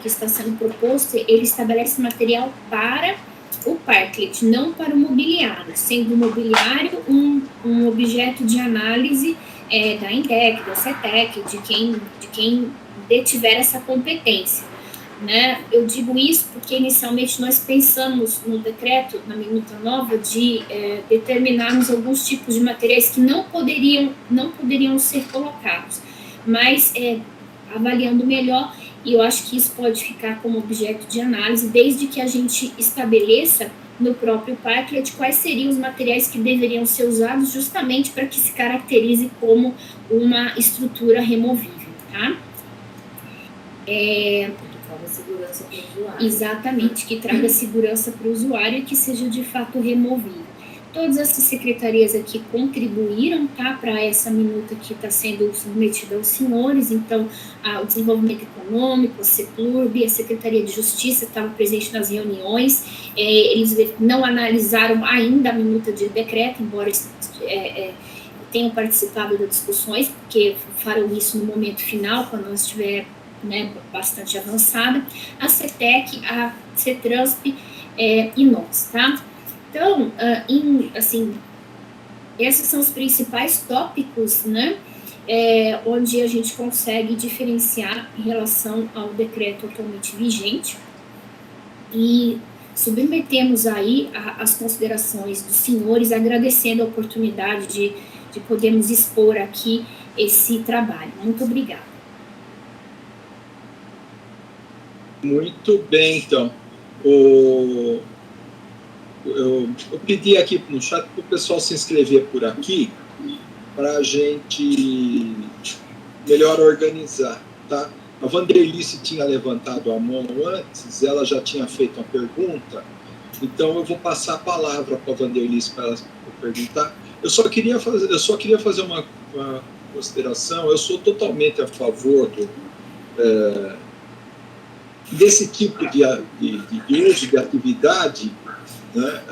que está sendo proposto, ele estabelece material para o parklet, não para o mobiliário, sendo o mobiliário um objeto de análise da INDEC, da CETEC, de quem detiver essa competência. Né? Eu digo isso porque inicialmente nós pensamos no decreto, na minuta nova, de determinarmos alguns tipos de materiais que não poderiam ser colocados, mas avaliando melhor, e eu acho que isso pode ficar como objeto de análise, desde que a gente estabeleça no próprio parklet quais seriam os materiais que deveriam ser usados justamente para que se caracterize como uma estrutura removível, tá? Traga segurança para o usuário. Exatamente, que traga segurança para o usuário e que seja de fato removível. Todas essas secretarias aqui contribuíram, tá, para essa minuta que está sendo submetida aos senhores. Então, o Desenvolvimento Econômico, a CEPLURB, a Secretaria de Justiça estava presente nas reuniões. Eles não analisaram ainda a minuta de decreto, embora tenham participado das discussões, porque farão isso no momento final, quando nós estiver, né, bastante avançada, a CETEC, a CETRANSP e nós, tá? Então, assim, esses são os principais tópicos, né, onde a gente consegue diferenciar em relação ao decreto atualmente vigente e submetemos aí as considerações dos senhores, agradecendo a oportunidade de podermos expor aqui esse trabalho. Muito obrigada. Muito bem, então. Eu pedi aqui no chat para o pessoal se inscrever por aqui, para a gente melhor organizar, tá? A Vanderlice tinha levantado a mão antes, ela já tinha feito uma pergunta, então eu vou passar a palavra para a Vanderlice para ela perguntar. Eu só queria fazer uma consideração. Eu sou totalmente a favor desse tipo de uso, de atividade, né?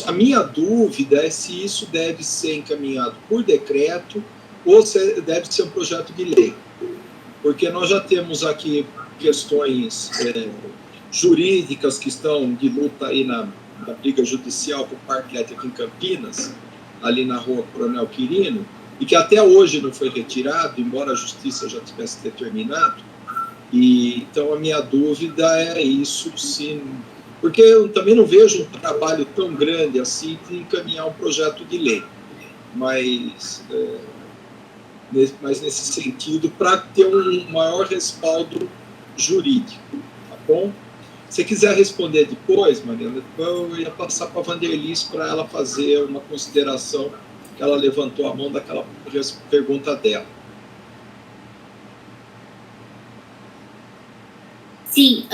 A minha dúvida é se isso deve ser encaminhado por decreto ou se deve ser um projeto de lei. Porque nós já temos aqui questões jurídicas que estão de luta aí na briga judicial por parklet aqui em Campinas, ali na rua Coronel Quirino, e que até hoje não foi retirado, embora a justiça já tivesse determinado. E, então, a minha dúvida é isso, sim, porque eu também não vejo um trabalho tão grande assim de encaminhar um projeto de lei, mas nesse sentido, para ter um maior respaldo jurídico, tá bom? Se quiser responder depois, Mariana, eu ia passar para a Vanderlice para ela fazer uma consideração, que ela levantou a mão daquela pergunta dela. Sim,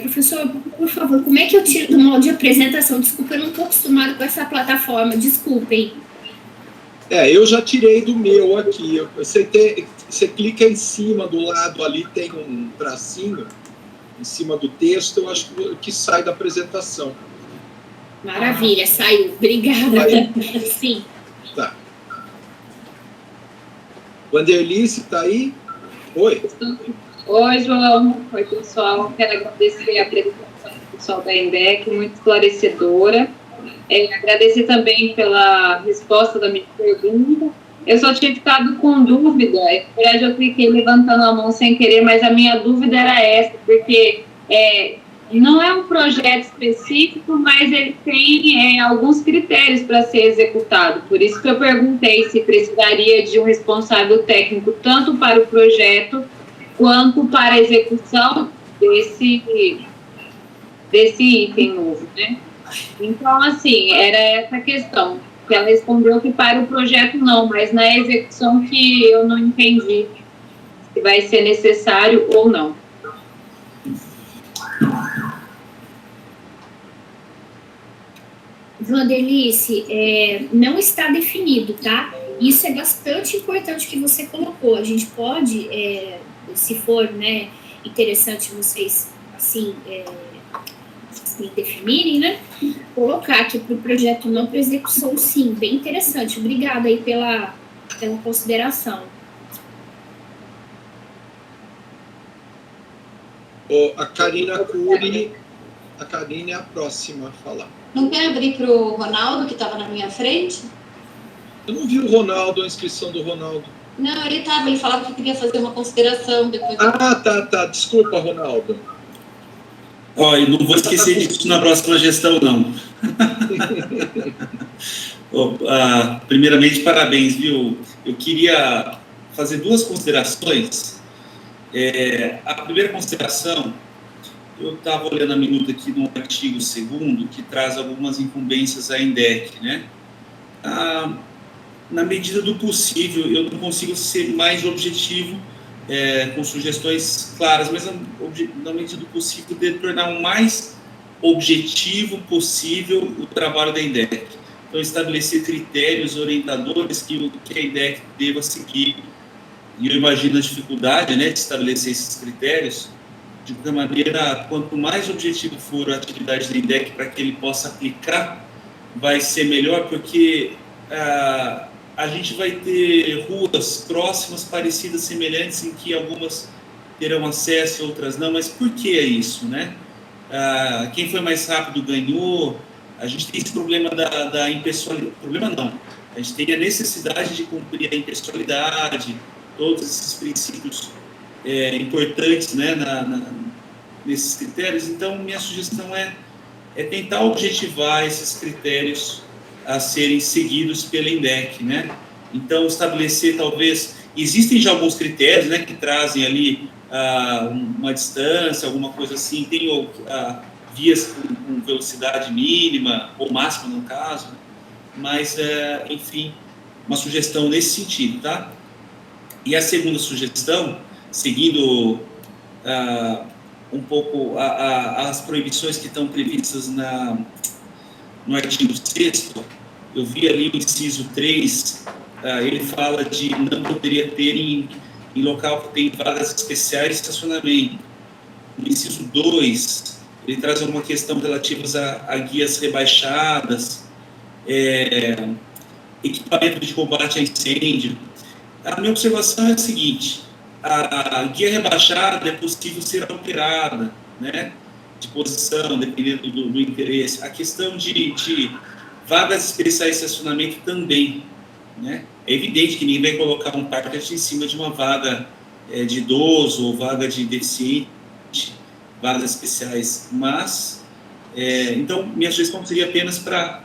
professor, por favor, como é que eu tiro do modo de apresentação? Desculpa, eu não estou acostumado com essa plataforma, desculpem. Eu já tirei do meu aqui. Você clica em cima, do lado ali tem um tracinho, em cima do texto, eu acho que sai da apresentação. Maravilha, saiu. Obrigada. Sim. Tá. Vanderlice, está aí? Oi. Oi, João. Oi, pessoal. Quero agradecer a apresentação do pessoal da INDEC, muito esclarecedora. Agradecer também pela resposta da minha pergunta. Eu só tinha ficado com dúvida. Na verdade, eu cliquei levantando a mão sem querer, mas a minha dúvida era essa, porque não é um projeto específico, mas ele tem alguns critérios para ser executado. Por isso que eu perguntei se precisaria de um responsável técnico tanto para o projeto quanto para a execução desse item novo, né? Então, assim, era essa questão, que ela respondeu que para o projeto não, mas na execução que eu não entendi se vai ser necessário ou não. Vanderlice, não está definido, tá? Isso é bastante importante que você colocou. A gente pode, se for, né, interessante vocês, assim, definirem, né, colocar aqui para o projeto não para execução, sim, bem interessante. Obrigada aí pela consideração. A Karina Cury, a Karina é a próxima a falar. Não quer abrir para o Ronaldo, que estava na minha frente? Eu não vi o Ronaldo, a inscrição do Ronaldo. Não, ele falava que queria fazer uma consideração depois. Tá. Desculpa, Ronaldo. Eu não vou esquecer disso na próxima gestão, não. Primeiramente, parabéns, viu? Eu queria fazer duas considerações. A primeira consideração, eu estava olhando a minuta aqui no artigo 2º, que traz algumas incumbências à INDEC, né? Na medida do possível, eu não consigo ser mais objetivo, com sugestões claras, mas na medida do possível, de tornar o mais objetivo possível o trabalho da INDEC. Então, estabelecer critérios orientadores que a INDEC deva seguir. E eu imagino a dificuldade, né, de estabelecer esses critérios. De qualquer maneira, quanto mais objetivo for a atividade da INDEC para que ele possa aplicar, vai ser melhor, porque a gente vai ter ruas próximas, parecidas, semelhantes, em que algumas terão acesso, outras não. Mas por que é isso, né? Quem foi mais rápido ganhou. A gente tem esse problema da impessoalidade. Problema não. A gente tem a necessidade de cumprir a impessoalidade, todos esses princípios importantes, né, nesses critérios. Então, minha sugestão é tentar objetivar esses critérios a serem seguidos pela INDEC, né? Então, estabelecer, talvez, existem já alguns critérios, né, que trazem ali uma distância, alguma coisa assim, tem vias com velocidade mínima, ou máxima, no caso, né? Mas, enfim, uma sugestão nesse sentido, tá? E a segunda sugestão, seguindo um pouco as proibições que estão previstas no artigo 6º, eu vi ali o inciso 3, ele fala de não poderia ter em local que tem vagas especiais de estacionamento. No inciso 2, ele traz alguma questão relativas a guias rebaixadas, equipamento de combate a incêndio. A minha observação é a seguinte: a guia rebaixada é possível ser alterada, né, de posição, dependendo do interesse. A questão de vagas especiais de estacionamento também, né? É evidente que ninguém vai colocar um parquet em cima de uma vaga de idoso ou vaga de deficiente, vagas especiais, mas então minha sugestão seria apenas para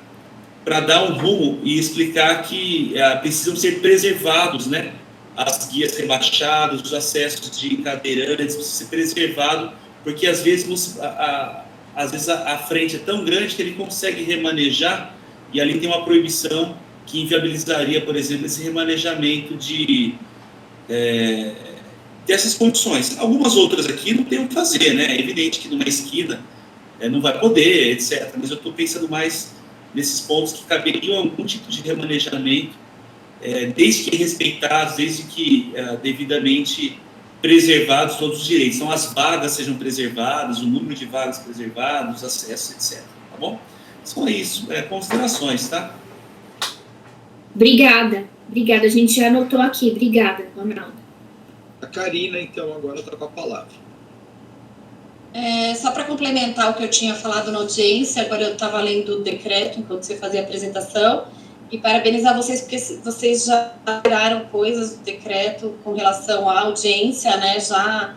dar um rumo e explicar que precisam ser preservados, né, as guias rebaixadas, os acessos de cadeirantes, precisa ser preservado, porque às vezes a frente é tão grande que ele consegue remanejar, e ali tem uma proibição que inviabilizaria, por exemplo, esse remanejamento dessas condições. Algumas outras aqui não tem o que fazer, né? É evidente que numa esquina não vai poder, etc. Mas eu estou pensando mais nesses pontos que caberiam algum tipo de remanejamento, desde que respeitados, desde que devidamente preservados todos os direitos. Então, as vagas sejam preservadas, o número de vagas preservados, acesso, etc. Tá bom? Só isso, considerações, tá? Obrigada. A gente já anotou aqui. Obrigada, Ronaldo. A Karina, então, agora está com a palavra. Só para complementar o que eu tinha falado na audiência, agora eu estava lendo o decreto enquanto você fazia a apresentação, e parabenizar vocês, porque vocês já tiraram coisas do decreto com relação à audiência, né? Já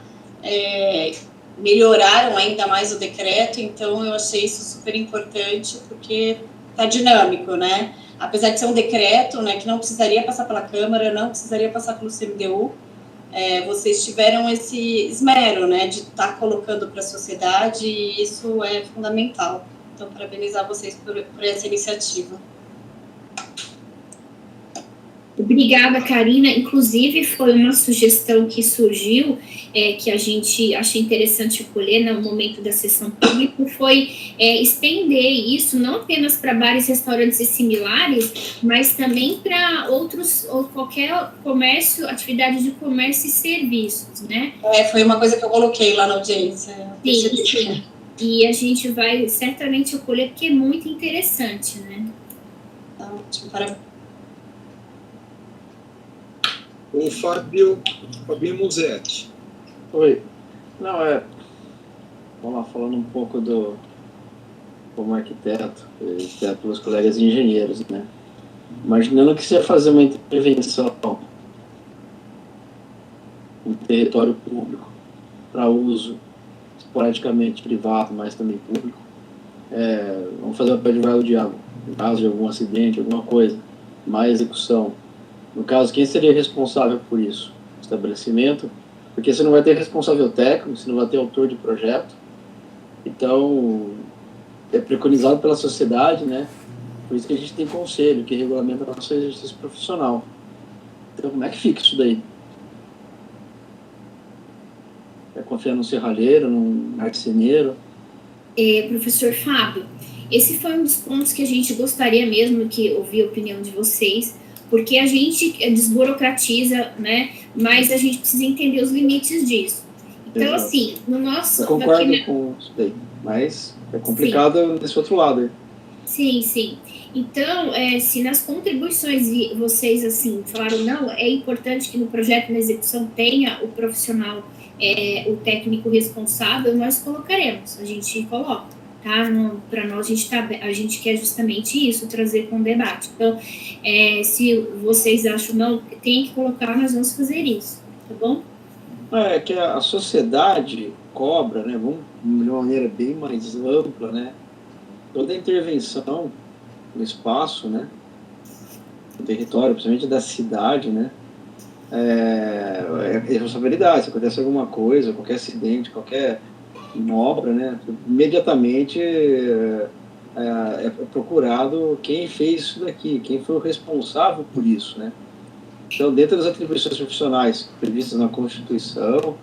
melhoraram ainda mais o decreto, então eu achei isso super importante, porque está dinâmico, né? Apesar de ser um decreto, né, que não precisaria passar pela Câmara, não precisaria passar pelo CMDU, vocês tiveram esse esmero, né, de estar colocando para a sociedade, e isso é fundamental. Então, parabenizar vocês por essa iniciativa. Obrigada, Karina. Inclusive, foi uma sugestão que surgiu, que a gente achei interessante colher no momento da sessão pública, foi estender isso não apenas para bares, restaurantes e similares, mas também para outros, ou qualquer comércio, atividade de comércio e serviços, né? Foi uma coisa que eu coloquei lá na audiência. Sim. E a gente vai certamente acolher, porque é muito interessante, né? Tá ótimo, parabéns. O Fabio Musetti. Oi. Não, falando um pouco como arquiteto, até pelos colegas engenheiros, né? Imaginando que você vai fazer uma intervenção no território público para uso esporadicamente privado, mas também público, vamos fazer o papel de vaga do diabo, em caso de algum acidente, alguma coisa, má execução. No caso, quem seria responsável por isso? O estabelecimento, porque você não vai ter responsável técnico, você não vai ter autor de projeto. Então, é preconizado pela sociedade, né? Por isso que a gente tem conselho, que regulamenta o nosso exercício profissional. Então, como é que fica isso daí? É confiar num serralheiro, num marceneiro? Professor Fábio, esse foi um dos pontos que a gente gostaria mesmo que ouvir a opinião de vocês, porque a gente desburocratiza, né? Mas a gente precisa entender os limites disso. Então, exato, assim, no nosso... Eu concordo com isso daí, mas é complicado, sim, nesse outro lado aí. Sim, sim. Então, se nas contribuições vocês, assim, falaram, não, é importante que no projeto, na execução, tenha o profissional, o técnico responsável, nós colocaremos, a gente coloca, tá? Para nós, a gente quer justamente isso, trazer com o debate. Então, se vocês acham, não, tem que colocar, nós vamos fazer isso, tá bom? É que a sociedade cobra, né, de uma maneira bem mais ampla, né, toda a intervenção no espaço, né, no território, principalmente da cidade, né, é responsabilidade. Se acontece alguma coisa, qualquer acidente, qualquer obra, né, imediatamente é procurado quem fez isso daqui, quem foi o responsável por isso, né. Então, dentro das atribuições profissionais previstas na Constituição,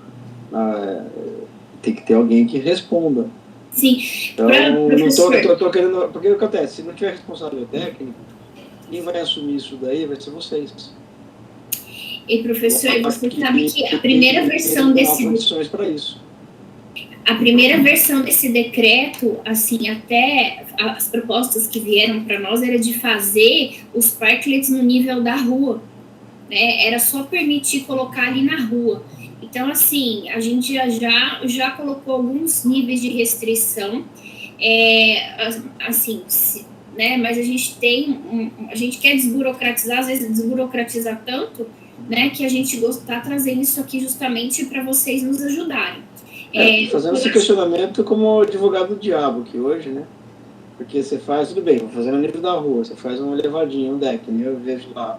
tem que ter alguém que responda. Sim. Então, não tô querendo... Porque o que acontece? Se não tiver responsável técnico, quem vai assumir isso daí vai ser vocês. E, professor, você sabe que a primeira versão desse... condições para isso. A primeira versão desse decreto, assim, até as propostas que vieram para nós era de fazer os parklets no nível da rua, né? Era só permitir colocar ali na rua. Então, assim, a gente já colocou alguns níveis de restrição, assim, né? Mas a gente a gente quer desburocratizar, às vezes desburocratizar tanto, né? Que a gente está trazendo isso aqui justamente para vocês nos ajudarem. Fazendo esse questionamento como advogado do diabo aqui hoje, né? Porque você faz, tudo bem, vou fazer no nível da rua, você faz uma elevadinha, um deck, né? Eu vejo lá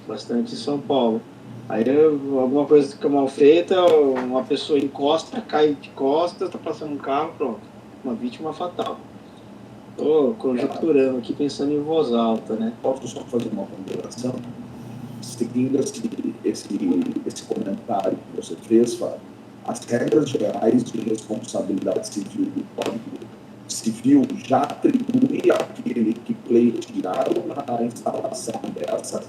bastante em São Paulo. Aí alguma coisa fica mal feita, uma pessoa encosta, cai de costas, está passando um carro, pronto. Uma vítima fatal. Estou conjecturando aqui, pensando em voz alta, né? Posso só fazer uma ponderação? Seguindo esse comentário que você fez, Fábio, as regras gerais de responsabilidade civil do Código Civil já atribui àquele que pleitear na instalação dessa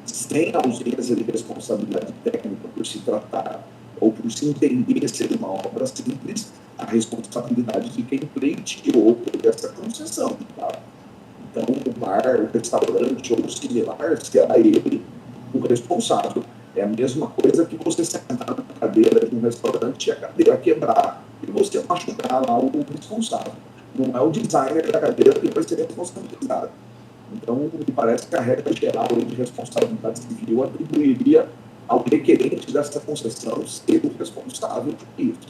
sem ausência de responsabilidade técnica por se tratar ou por se entender ser uma obra simples, a responsabilidade de quem pleiteou por essa concessão. Tá? Então, o bar, o restaurante ou similar será ele o responsável. É a mesma coisa que você sentar na cadeira de um restaurante e a cadeira quebrar e você machucar lá o responsável. Não é o designer da cadeira que vai ser responsabilizado. Então, me parece que a regra geral de responsabilidade civil atribuiria ao requerente dessa concessão ser o responsável por isso.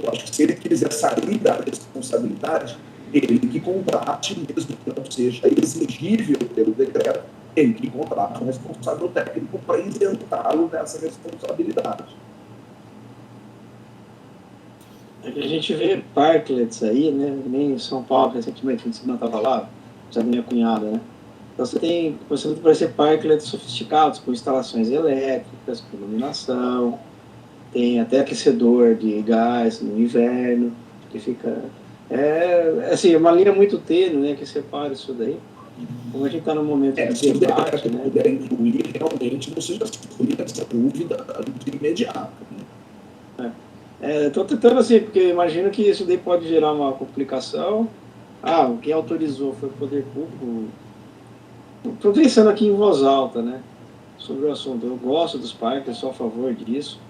Eu acho que se ele quiser sair da responsabilidade, ele que contrate, mesmo que não seja exigível pelo decreto, ele que contrate um responsável técnico para isentá-lo dessa responsabilidade. A gente vê parklets aí, né? Nem em São Paulo, recentemente, a gente não estava lá, já da minha cunhada, né? Então você vai parecer parklets sofisticados, com instalações elétricas, com iluminação, tem até aquecedor de gás no inverno, que fica... assim, uma linha muito tênue, né, que separa isso daí. Como a gente está no momento de debate, né? Se puder incluir, realmente você já exclui essa dúvida de imediato. Né? Estou tentando assim, porque imagino que isso daí pode gerar uma complicação. Quem autorizou foi o poder público. Estou pensando aqui em voz alta, né, sobre o assunto. Eu gosto dos parques, sou a favor disso.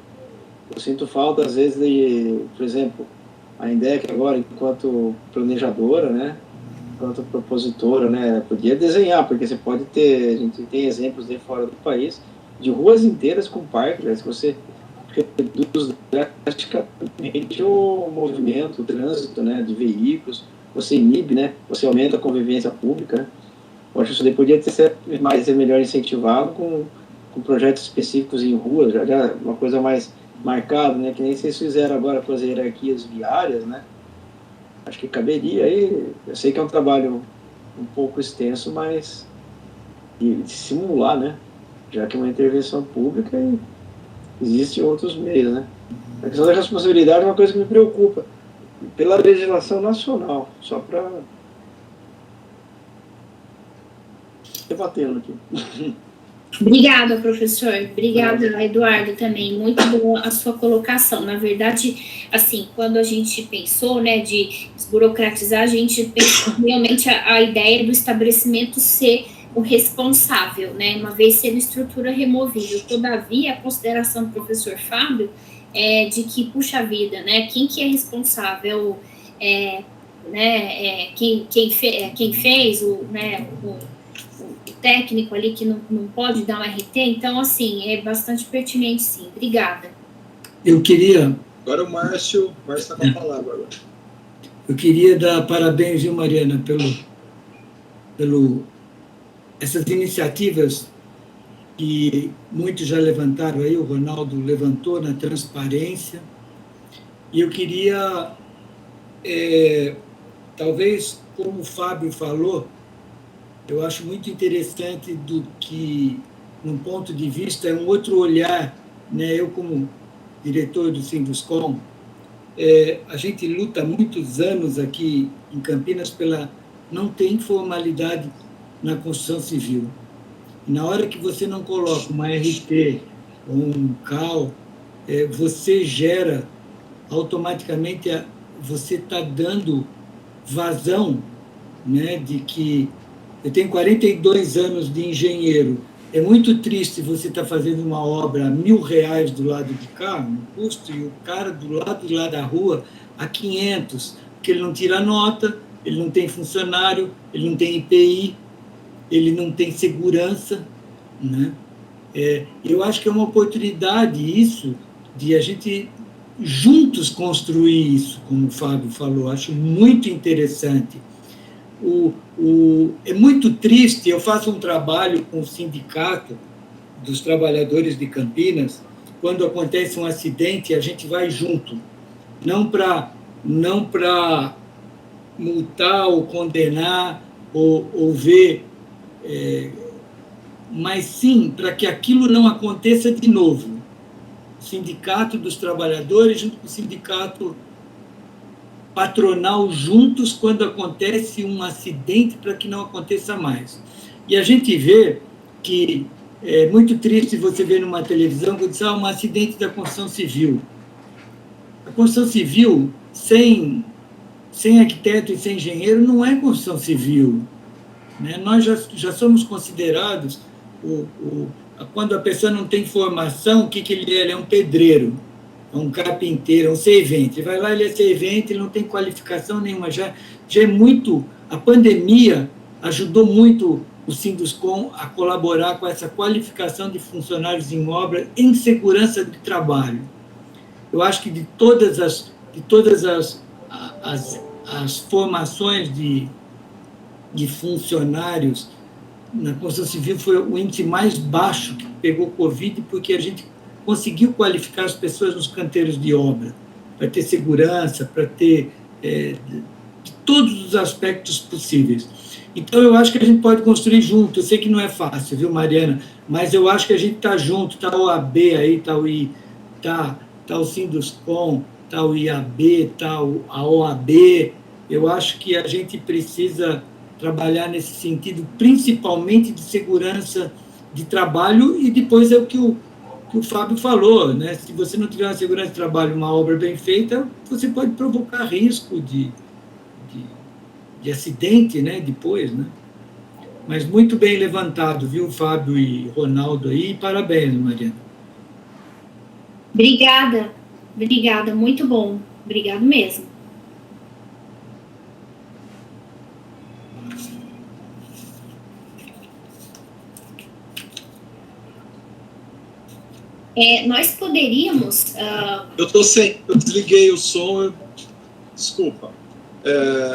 Eu sinto falta, às vezes, de, por exemplo, a INDEC agora, enquanto planejadora, né, enquanto propositora, né, podia desenhar, porque você pode ter, a gente tem exemplos de fora do país, de ruas inteiras com parque, né, se você reduz drasticamente o movimento, o trânsito, né, de veículos, você inibe, né, você aumenta a convivência pública, né. Eu acho que isso daí podia ser melhor incentivado com projetos específicos em ruas, já uma coisa mais marcada, né, que nem vocês fizeram agora com as hierarquias viárias, né. Acho que caberia aí, eu sei que é um trabalho um pouco extenso, mas de simular, né, já que é uma intervenção pública e existem outros meios, né. A questão da responsabilidade é uma coisa que me preocupa, pela legislação nacional, só para debatendo aqui. Obrigada, professor. Obrigada, Eduardo, também. Muito boa a sua colocação. Na verdade, assim, quando a gente pensou, né, de desburocratizar, a gente pensou realmente a ideia do estabelecimento ser o responsável, né, uma vez sendo estrutura removível. Todavia, a consideração do professor Fábio é de que, puxa vida, né, quem que é responsável, quem fez o técnico ali que não pode dar um RT, então, assim, é bastante pertinente, sim. Obrigada. Eu queria... Agora o Márcio está com a palavra agora. Eu queria dar parabéns, viu, Mariana, pelo essas iniciativas que muitos já levantaram aí, o Ronaldo levantou na transparência, e eu queria, talvez, como o Fábio falou, eu acho muito interessante do que, num ponto de vista, é um outro olhar, né? Eu, como diretor do Sinduscom, a gente luta há muitos anos aqui em Campinas pela não ter informalidade na construção civil. E na hora que você não coloca uma RT ou um CAL, você gera, automaticamente, você está dando vazão, né, de que eu tenho 42 anos de engenheiro. É muito triste você estar fazendo uma obra a R$1.000 do lado de cá, no custo, e o cara do lado de lá da rua a 500, porque ele não tira nota, ele não tem funcionário, ele não tem IPI, ele não tem segurança, né? Eu acho que é uma oportunidade isso, de a gente juntos construir isso, como o Fábio falou, acho muito interessante. É muito triste, eu faço um trabalho com o sindicato dos trabalhadores de Campinas, quando acontece um acidente, a gente vai junto, não para multar ou condenar ou ver, mas sim para que aquilo não aconteça de novo. O sindicato dos trabalhadores junto com o sindicato patronal juntos quando acontece um acidente para que não aconteça mais. E a gente vê que é muito triste você ver numa televisão que diz um acidente da construção civil. A construção civil, sem arquiteto e sem engenheiro, não é construção civil, né? Nós já somos considerados, quando a pessoa não tem formação, o que ele é? Ele é um pedreiro, é um carpinteiro, é um servente. Ele vai lá, ele é servente, ele não tem qualificação nenhuma. Já é muito... A pandemia ajudou muito o Sinduscom a colaborar com essa qualificação de funcionários em obra em segurança de trabalho. Eu acho que de todas as formações de funcionários na construção civil, foi o índice mais baixo que pegou Covid, porque a gente conseguiu qualificar as pessoas nos canteiros de obra, para ter segurança, para ter de todos os aspectos possíveis. Então, eu acho que a gente pode construir junto. Eu sei que não é fácil, viu, Mariana? Mas eu acho que a gente está junto, está o OAB aí, está o Sinduscom, está o IAB, está a OAB. Eu acho que a gente precisa trabalhar nesse sentido, principalmente de segurança de trabalho, e depois é o que o Fábio falou, né? Se você não tiver uma segurança de trabalho, uma obra bem feita, você pode provocar risco de acidente, né? Depois, né? Mas muito bem levantado, viu, Fábio e Ronaldo aí, parabéns, Mariana. Obrigada, muito bom, obrigado mesmo. Nós poderíamos... Eu desliguei o som, desculpa.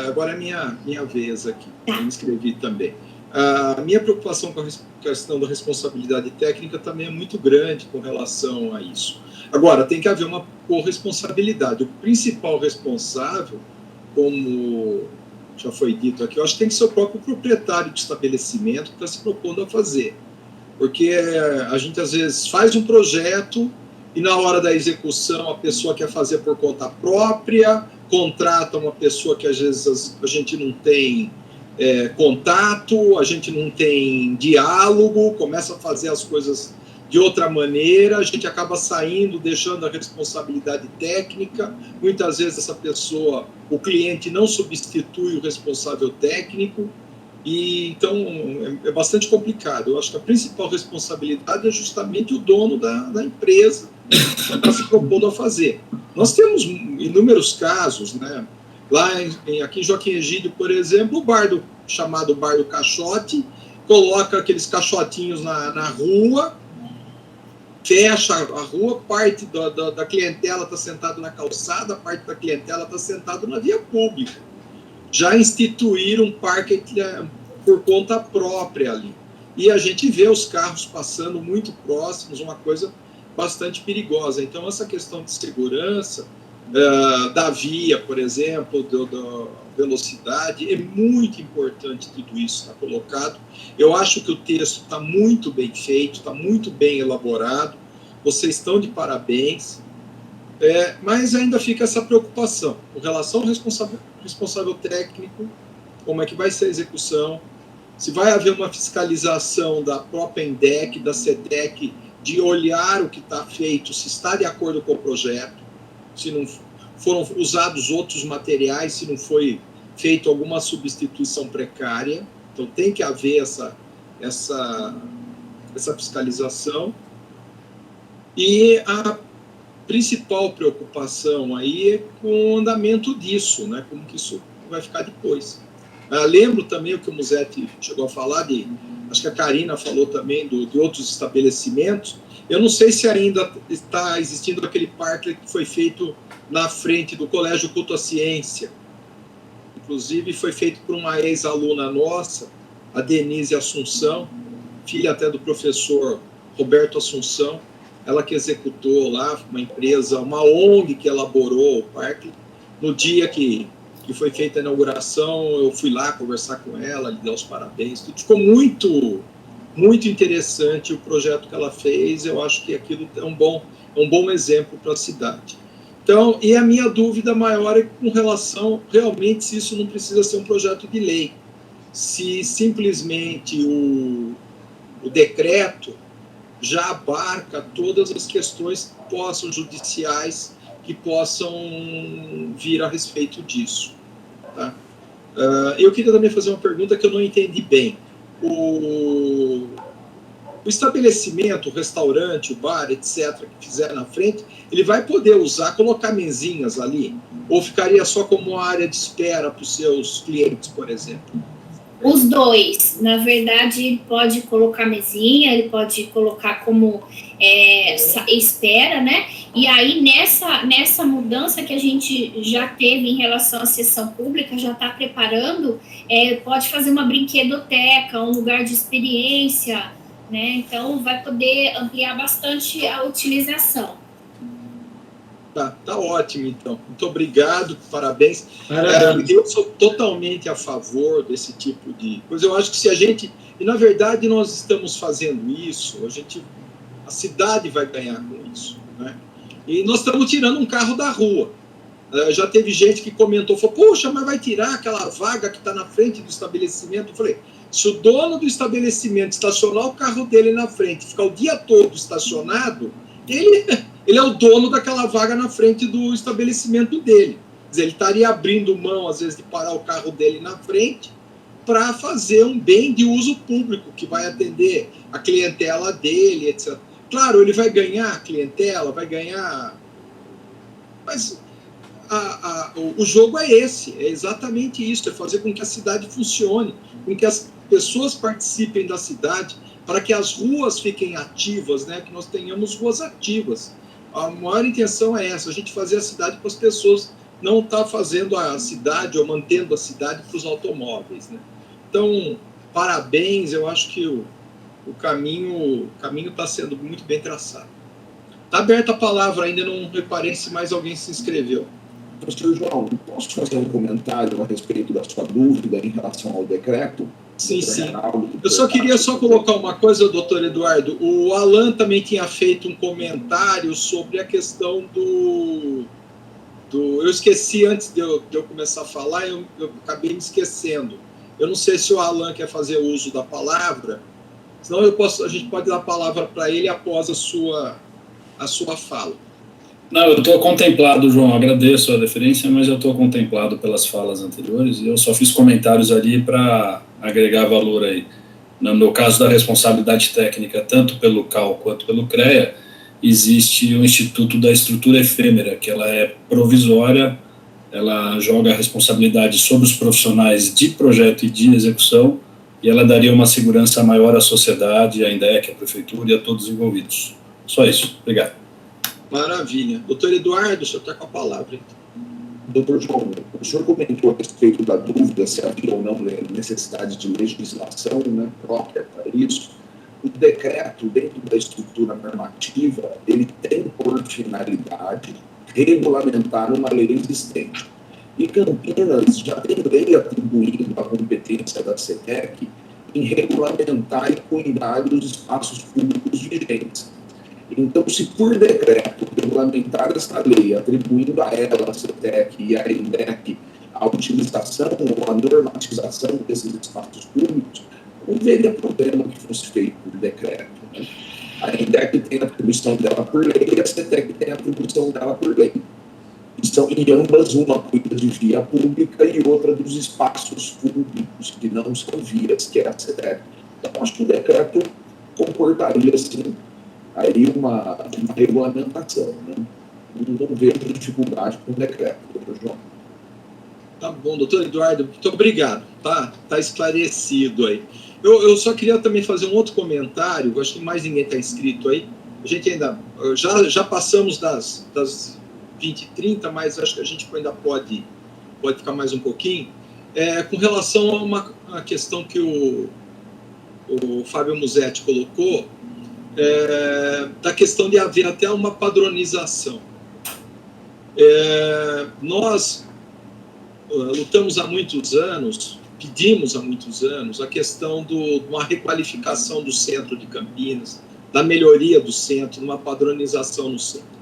Agora é minha vez aqui, eu me inscrevi também. A minha preocupação com a questão da responsabilidade técnica também é muito grande com relação a isso. Agora, tem que haver uma corresponsabilidade. O principal responsável, como já foi dito aqui, eu acho que tem que ser o próprio proprietário do estabelecimento que está se propondo a fazer. Porque a gente, às vezes, faz um projeto e, na hora da execução, a pessoa quer fazer por conta própria, contrata uma pessoa que, às vezes, a gente não tem contato, a gente não tem diálogo, começa a fazer as coisas de outra maneira, a gente acaba saindo, deixando a responsabilidade técnica, muitas vezes essa pessoa, o cliente não substitui o responsável técnico, e então é bastante complicado. Eu acho que a principal responsabilidade é justamente o dono da empresa que está se propondo a fazer. Nós temos inúmeros casos, né? Lá aqui em Joaquim Egídio, por exemplo, chamado Bar do Caixote, coloca aqueles caixotinhos na rua, fecha a rua, parte da clientela está sentada na calçada, parte da clientela está sentada na via pública. Já instituíram um parque por conta própria ali. E a gente vê os carros passando muito próximos, uma coisa bastante perigosa. Então, essa questão de segurança da via, por exemplo, da velocidade, é muito importante tudo isso estar colocado. Eu acho que o texto está muito bem feito, está muito bem elaborado, vocês estão de parabéns, mas ainda fica essa preocupação com relação ao responsável técnico, como é que vai ser a execução, se vai haver uma fiscalização da própria ENDEC, da SEDEC, de olhar o que está feito, se está de acordo com o projeto, se não foram usados outros materiais, se não foi feita alguma substituição precária. Então, tem que haver essa fiscalização. E a principal preocupação aí é com o andamento disso, né? Como que isso vai ficar depois. Lembro também o que o Musetti chegou a falar, acho que a Karina falou também de outros estabelecimentos. Eu não sei se ainda está existindo aquele parque que foi feito na frente do Colégio Culto à Ciência. Inclusive, foi feito por uma ex-aluna nossa, a Denise Assunção, filha até do professor Roberto Assunção, ela que executou lá, uma empresa, uma ONG que elaborou o parque. No dia que foi feita a inauguração, eu fui lá conversar com ela, lhe dar os parabéns. Tudo ficou muito, muito interessante o projeto que ela fez. Eu acho que aquilo é um bom exemplo para a cidade. Então, e a minha dúvida maior é com relação, realmente, se isso não precisa ser um projeto de lei. Se simplesmente o decreto já abarca todas as questões judiciais que possam vir a respeito disso. Tá? Eu queria também fazer uma pergunta que eu não entendi bem. O estabelecimento, o restaurante, o bar, etc., que fizer na frente, ele vai poder colocar mesinhas ali? Ou ficaria só como uma área de espera para os seus clientes, por exemplo? Os dois. Na verdade, ele pode colocar mesinha, ele pode colocar como espera, né? E aí, nessa mudança que a gente já teve em relação à sessão pública, já está preparando, pode fazer uma brinquedoteca, um lugar de experiência, né? Então, vai poder ampliar bastante a utilização. Tá ótimo, então. Muito obrigado, parabéns. Eu sou totalmente a favor desse tipo de coisa. Eu acho que se a gente... E, na verdade, nós estamos fazendo isso, a cidade vai ganhar com isso, né? E nós estamos tirando um carro da rua. Já teve gente que comentou, falou, poxa, mas vai tirar aquela vaga que está na frente do estabelecimento? Eu falei, se o dono do estabelecimento estacionar o carro dele na frente, ficar o dia todo estacionado, ele é o dono daquela vaga na frente do estabelecimento dele. Quer dizer, ele estaria abrindo mão, às vezes, de parar o carro dele na frente para fazer um bem de uso público, que vai atender a clientela dele, etc. Claro, ele vai ganhar clientela, vai ganhar... Mas o jogo é esse, é exatamente isso, é fazer com que a cidade funcione, com que as pessoas participem da cidade, para que as ruas fiquem ativas, né, que nós tenhamos ruas ativas. A maior intenção é essa, a gente fazer a cidade para as pessoas, não estar fazendo a cidade ou mantendo a cidade para os automóveis, né? Então, parabéns, eu acho que o caminho está sendo muito bem traçado. Está aberta a palavra, ainda não reparei se mais alguém se inscreveu. Professor João, posso fazer um comentário a respeito da sua dúvida em relação ao decreto? Sim. Eu só queria colocar uma coisa, doutor Eduardo. O Alan também tinha feito um comentário sobre a questão do eu esqueci antes de eu começar a falar, eu acabei me esquecendo. Eu não sei se o Alan quer fazer uso da palavra, senão a gente pode dar a palavra para ele após a sua fala. Não, eu estou contemplado, João, agradeço a deferência, mas eu estou contemplado pelas falas anteriores e eu só fiz comentários ali para agregar valor aí. No caso da responsabilidade técnica, tanto pelo CAL quanto pelo CREA, existe o Instituto da Estrutura Efêmera, que ela é provisória, ela joga a responsabilidade sobre os profissionais de projeto e de execução, e ela daria uma segurança maior à sociedade, à INDEC, à Prefeitura e a todos os envolvidos. Só isso. Obrigado. Maravilha. Doutor Eduardo, o senhor está com a palavra. Doutor João, o senhor comentou a respeito da dúvida se havia ou não necessidade de legislação, né, própria para isso. O decreto, dentro da estrutura normativa, ele tem por finalidade regulamentar uma lei existente. E Campinas já tem lei atribuindo a competência da CETEC em regulamentar e cuidar dos espaços públicos vigentes. Então, se por decreto regulamentar essa lei, atribuindo a ela, a CETEC e a INDEC, a utilização ou a normatização desses espaços públicos, não veria problema que fosse feito por decreto, né? A INDEC tem a atribuição dela por lei e a CETEC tem a atribuição dela por lei. São em ambas, uma cuida de via pública e outra dos espaços públicos que não são vias, que é a CETEC. Então, acho que o decreto comportaria, sim, aí uma regulamentação, né? Não vejo dificuldade com o decreto, doutor João. Tá bom, doutor Eduardo, muito obrigado, tá esclarecido aí. Eu só queria também fazer um outro comentário, eu acho que mais ninguém está inscrito aí, a gente ainda, já passamos das 20h30, mas acho que a gente ainda pode ficar mais um pouquinho, com relação a uma questão que o Fábio Musetti colocou, da questão de haver até uma padronização. Nós lutamos há muitos anos, pedimos há muitos anos a questão de uma requalificação do centro de Campinas, da melhoria do centro, uma padronização no centro.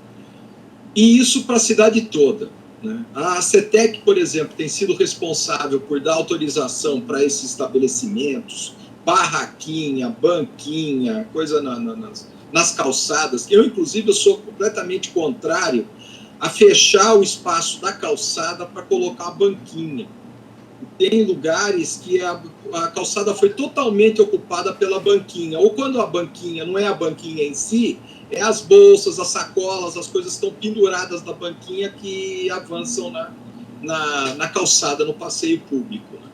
E isso para a cidade toda, né? A CETEC, por exemplo, tem sido responsável por dar autorização para esses estabelecimentos, barraquinha, banquinha, coisa nas calçadas. Eu, inclusive, eu sou completamente contrário a fechar o espaço da calçada para colocar a banquinha. Tem lugares que a calçada foi totalmente ocupada pela banquinha, ou quando a banquinha não é a banquinha em si, é as bolsas, as sacolas, as coisas estão penduradas na banquinha que avançam na calçada, no passeio público, né?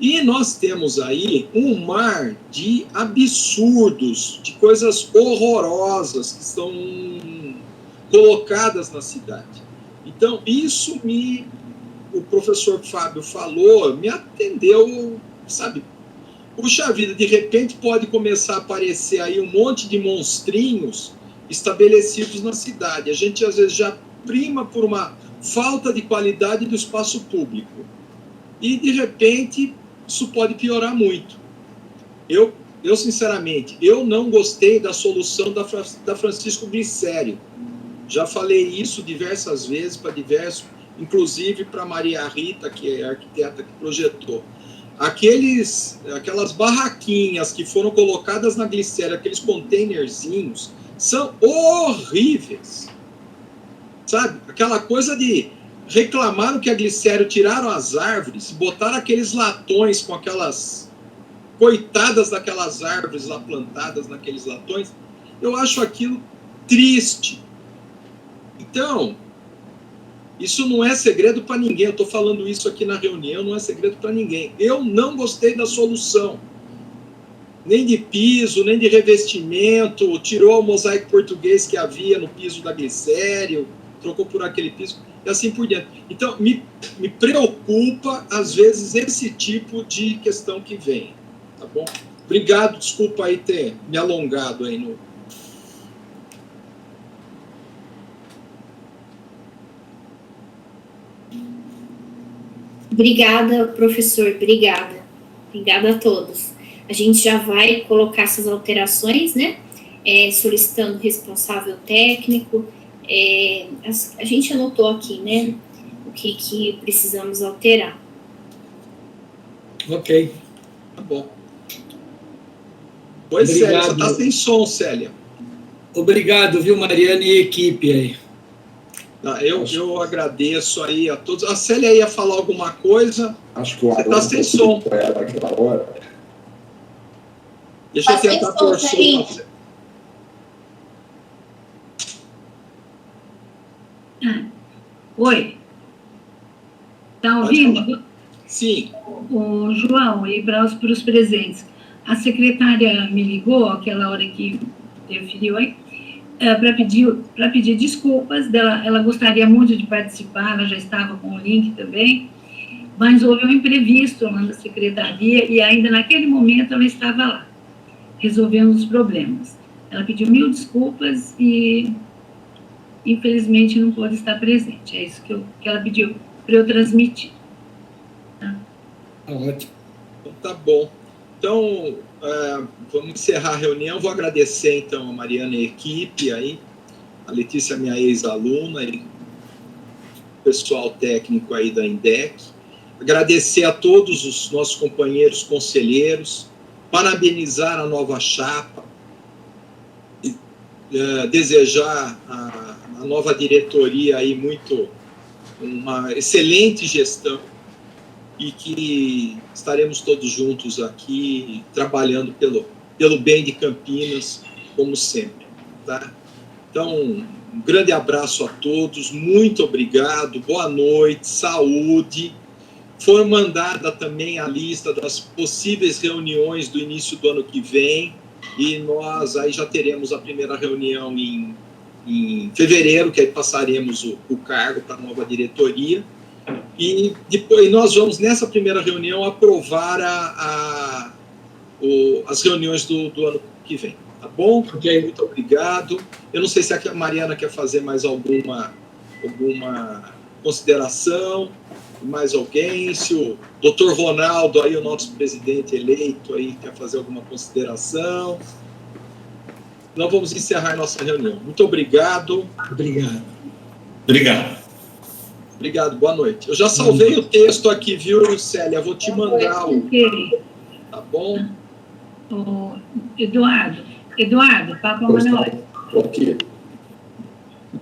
E nós temos aí um mar de absurdos, de coisas horrorosas que estão colocadas na cidade. Então, isso o professor Fábio falou, me atendeu, sabe? Puxa vida, de repente pode começar a aparecer aí um monte de monstrinhos estabelecidos na cidade. A gente, às vezes, já prima por uma falta de qualidade do espaço público. E, de repente, isso pode piorar muito. Eu sinceramente, eu não gostei da solução da Francisco Glicério. Já falei isso diversas vezes para diversos, inclusive para Maria Rita, que é a arquiteta que projetou. Aquelas barraquinhas que foram colocadas na Glicério, aqueles containerzinhos, são horríveis. Sabe? Aquela coisa de reclamaram que a Glicério tiraram as árvores, botaram aqueles latões com aquelas coitadas daquelas árvores lá plantadas naqueles latões. Eu acho aquilo triste. Então, Isso não é segredo para ninguém. Eu estou falando isso aqui na reunião, não é segredo para ninguém. Eu não gostei da solução. Nem de piso, nem de revestimento. Tirou o mosaico português que havia no piso da Glicério, trocou por aquele piso, e assim por diante. Então, me preocupa, às vezes, esse tipo de questão que vem. Tá bom? Obrigado, desculpa aí ter me alongado aí no... Obrigada, professor, obrigada. Obrigada a todos. A gente já vai colocar essas alterações, né? Solicitando responsável técnico. A gente anotou aqui, né? O que precisamos alterar. Ok. Tá bom. Oi, Célia, você está sem som, Célia. Obrigado, viu, Mariana e equipe aí. Eu agradeço aí a todos. A Célia ia falar alguma coisa. Acho que o você está sem som. Naquela hora. Deixa eu tentar pôr som. Oi. Está ouvindo? Sim. O João, e para os presentes. A secretária me ligou, aquela hora que interferiu aí, para pedir desculpas dela. Ela gostaria muito de participar, ela já estava com o link também, mas houve um imprevisto lá na secretaria e ainda naquele momento ela estava lá, resolvendo os problemas. Ela pediu 1000 desculpas e, infelizmente, não pôde estar presente. É isso que ela pediu para eu transmitir. Tá? Ótimo. Então, tá bom. Então, vamos encerrar a reunião. Vou agradecer, então, a Mariana e a equipe aí, a Letícia, minha ex-aluna, e o pessoal técnico aí da INDEC. Agradecer a todos os nossos companheiros conselheiros, parabenizar a nova chapa, desejar a nova diretoria aí uma excelente gestão, e que estaremos todos juntos aqui, trabalhando pelo bem de Campinas, como sempre. Tá? Então, um grande abraço a todos, muito obrigado, boa noite, saúde. Foi mandada também a lista das possíveis reuniões do início do ano que vem, e nós aí já teremos a primeira reunião em fevereiro, que aí passaremos o cargo para a nova diretoria. E depois nós vamos, nessa primeira reunião, aprovar as reuniões do ano que vem. Tá bom? Okay. Muito obrigado. Eu não sei se a Mariana quer fazer mais alguma consideração, mais alguém, se o doutor Ronaldo, aí, o nosso presidente eleito, aí, quer fazer alguma consideração. Nós vamos encerrar nossa reunião. Muito obrigado. Obrigado. Obrigado. Obrigado, boa noite. Eu já salvei o texto aqui, viu, Célia? Vou te mandar o... Tá bom? Eduardo, Papa Manuel. Ok.